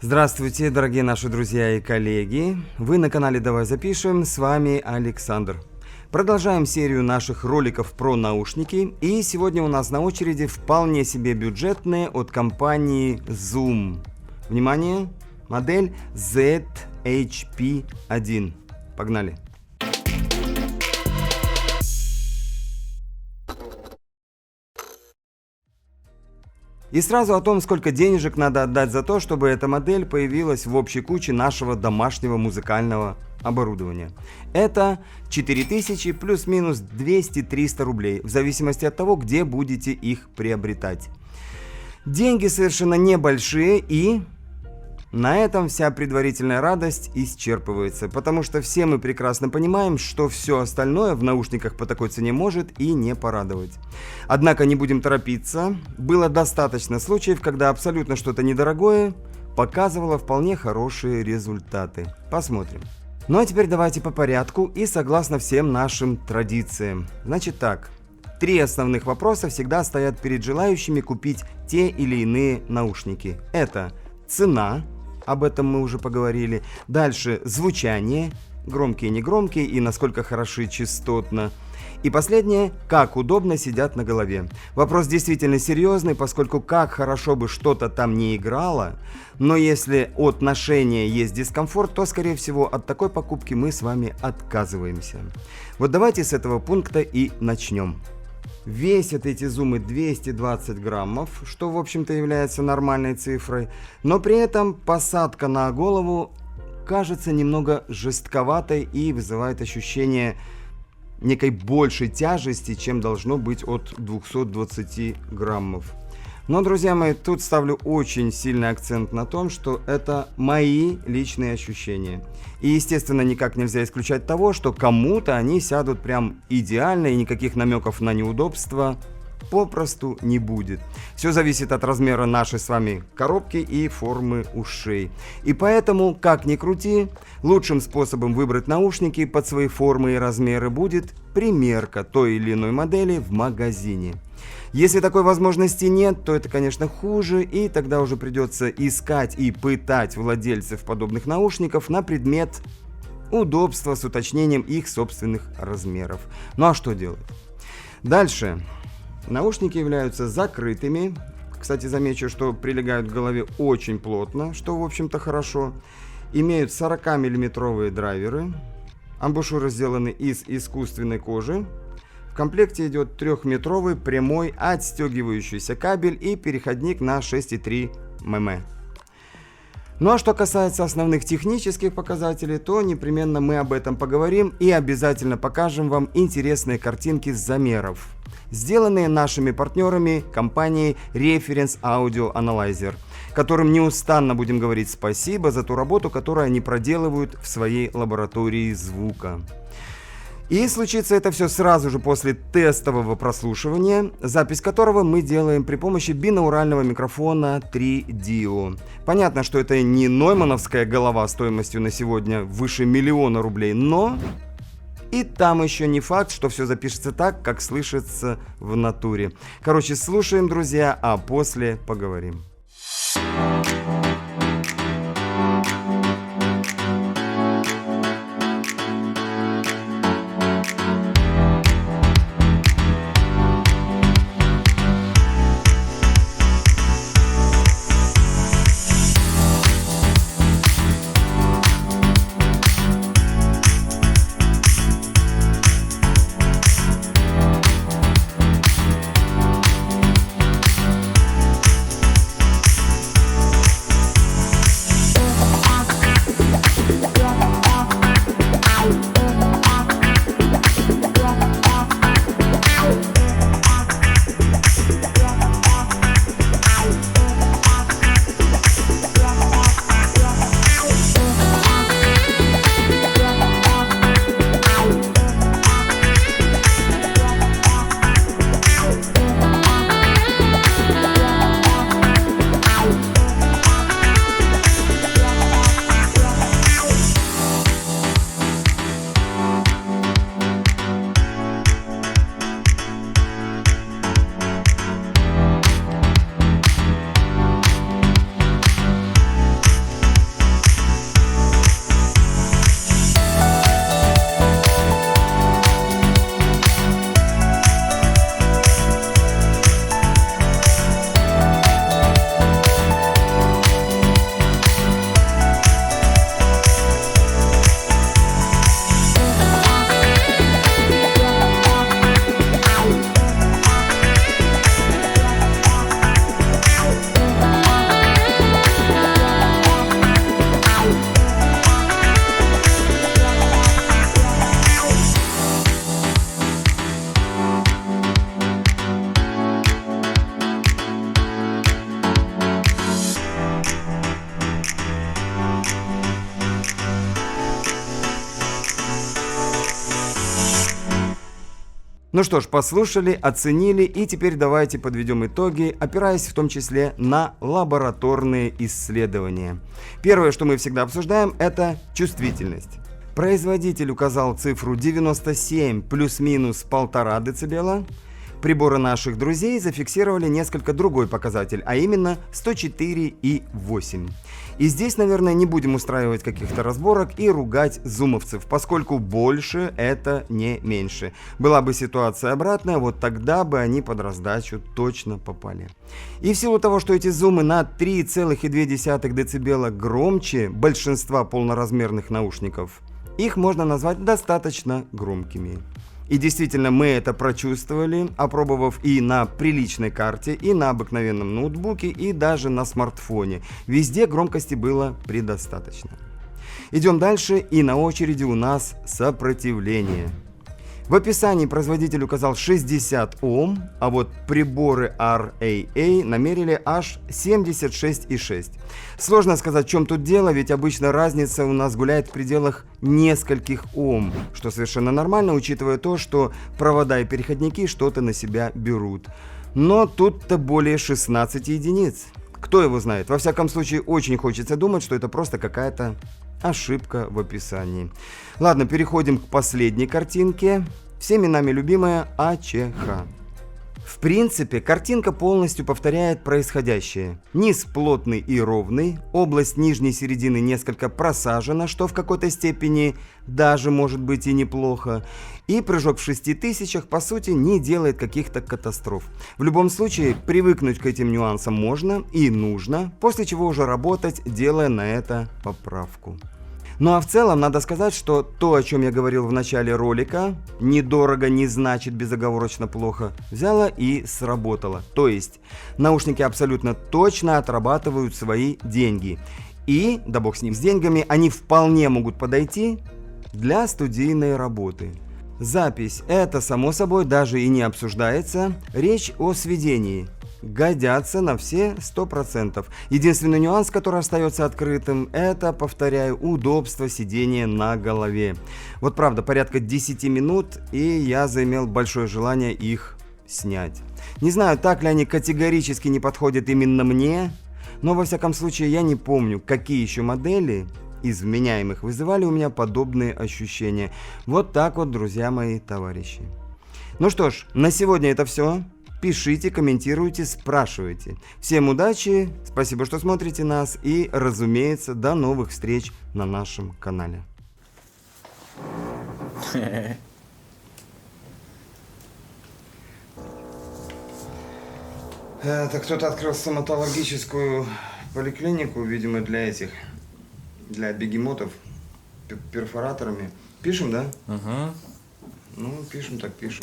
Здравствуйте, дорогие наши друзья и коллеги. Вы на канале «Давай запишем», с вами Александр. Продолжаем серию наших роликов про наушники. И сегодня у нас на очереди вполне себе бюджетные от компании Zoom. Внимание, модель ZHP1. Погнали. И сразу о том, сколько денежек надо отдать за то, чтобы эта модель появилась в общей куче нашего домашнего музыкального оборудования. Это 4000 плюс-минус 200-300 рублей, в зависимости от того, где будете их приобретать. Деньги совершенно небольшие, и на этом вся предварительная радость исчерпывается, потому что все мы прекрасно понимаем, что все остальное в наушниках по такой цене может и не порадовать. Однако не будем торопиться, было достаточно случаев, когда абсолютно что-то недорогое показывало вполне хорошие результаты. Посмотрим. Ну а теперь давайте по порядку и согласно всем нашим традициям. Значит так, 3 основных вопроса всегда стоят перед желающими купить те или иные наушники. Это цена. Об этом мы уже поговорили. Дальше звучание, громкие, негромкие и насколько хороши частотно. И последнее, как удобно сидят на голове. Вопрос действительно серьезный, поскольку как хорошо бы что-то там не играло, но если от ношения есть дискомфорт, то скорее всего от такой покупки мы с вами отказываемся. Вот давайте с этого пункта и начнем. Весят эти зумы 220 граммов, что в общем-то является нормальной цифрой, но при этом посадка на голову кажется немного жестковатой и вызывает ощущение некой большей тяжести, чем должно быть от 220 граммов. Но, друзья мои, тут ставлю очень сильный акцент на том, что это мои личные ощущения. И, естественно, никак нельзя исключать того, что кому-то они сядут прям идеально, и никаких намеков на неудобства попросту не будет. Все зависит от размера нашей с вами коробки и формы ушей. И поэтому, как ни крути, лучшим способом выбрать наушники под свои формы и размеры будет примерка той или иной модели в магазине. Если такой возможности нет, то это, конечно, хуже, и тогда уже придется искать и пытать владельцев подобных наушников на предмет удобства с уточнением их собственных размеров. Ну а что делать? Дальше. Наушники являются закрытыми. Кстати, замечу, что прилегают к голове очень плотно, что, в общем-то, хорошо. Имеют 40-миллиметровые драйверы. Амбушюры сделаны из искусственной кожи. В комплекте идет 3-метровый прямой отстегивающийся кабель и переходник на 6,3 мм. Ну а что касается основных технических показателей, то непременно мы об этом поговорим и обязательно покажем вам интересные картинки с замеров, сделанные нашими партнерами компанией Reference Audio Analyzer, которым неустанно будем говорить спасибо за ту работу, которую они проделывают в своей лаборатории звука. И случится это все сразу же после тестового прослушивания, запись которого мы делаем при помощи бинаурального микрофона 3DO. Понятно, что это не ноймановская голова стоимостью на сегодня выше 1 000 000 рублей, но и там еще не факт, что все запишется так, как слышится в натуре. Короче, слушаем, друзья, а после поговорим. Ну что ж, послушали, оценили, и теперь давайте подведем итоги, опираясь в том числе на лабораторные исследования. Первое, что мы всегда обсуждаем, это чувствительность. Производитель указал цифру 97 плюс-минус 1,5 дБ. Приборы наших друзей зафиксировали несколько другой показатель, а именно 104,8. И здесь, наверное, не будем устраивать каких-то разборок и ругать зумовцев, поскольку больше это не меньше. Была бы ситуация обратная, вот тогда бы они под раздачу точно попали. И в силу того, что эти зумы на 3,2 дБ громче большинства полноразмерных наушников, их можно назвать достаточно громкими. И действительно, мы это прочувствовали, опробовав и на приличной карте, и на обыкновенном ноутбуке, и даже на смартфоне. Везде громкости было предостаточно. Идем дальше, и на очереди у нас сопротивление. В описании производитель указал 60 Ом, а вот приборы RAA намерили аж 76,6. Сложно сказать, в чем тут дело, ведь обычно разница у нас гуляет в пределах нескольких Ом, что совершенно нормально, учитывая то, что провода и переходники что-то на себя берут. Но тут-то более 16 единиц. Кто его знает? Во всяком случае, очень хочется думать, что это просто какая-то ошибка в описании. Ладно, переходим к последней картинке. Всеми нами любимая АЧХ. В принципе, картинка полностью повторяет происходящее. Низ плотный и ровный, область нижней середины несколько просажена, что в какой-то степени даже может быть и неплохо. И прыжок в 6000 по сути не делает каких-то катастроф. В любом случае, привыкнуть к этим нюансам можно и нужно, после чего уже работать, делая на это поправку. Ну а в целом надо сказать, что то, о чем я говорил в начале ролика, недорого не значит безоговорочно плохо, взяло и сработало. То есть наушники абсолютно точно отрабатывают свои деньги. И, да бог с ним с деньгами, они вполне могут подойти для студийной работы. Запись — это само собой даже и не обсуждается, речь о сведении. Годятся на все 100%. Единственный нюанс, который остается открытым, это, повторяю, удобство сидения на голове. Вот правда, порядка 10 минут, и я заимел большое желание их снять. Не знаю, так ли они категорически не подходят именно мне, но во всяком случае я не помню, какие еще модели из вменяемых вызывали у меня подобные ощущения. Вот так вот, друзья мои, товарищи. Ну что ж, на сегодня это все. Пишите, комментируйте, спрашивайте. Всем удачи, спасибо, что смотрите нас, и, разумеется, до новых встреч на нашем канале. Это кто-то открыл стоматологическую поликлинику, видимо, для бегемотов, перфораторами. Пишем, да? Угу. Ну, пишем так пишем.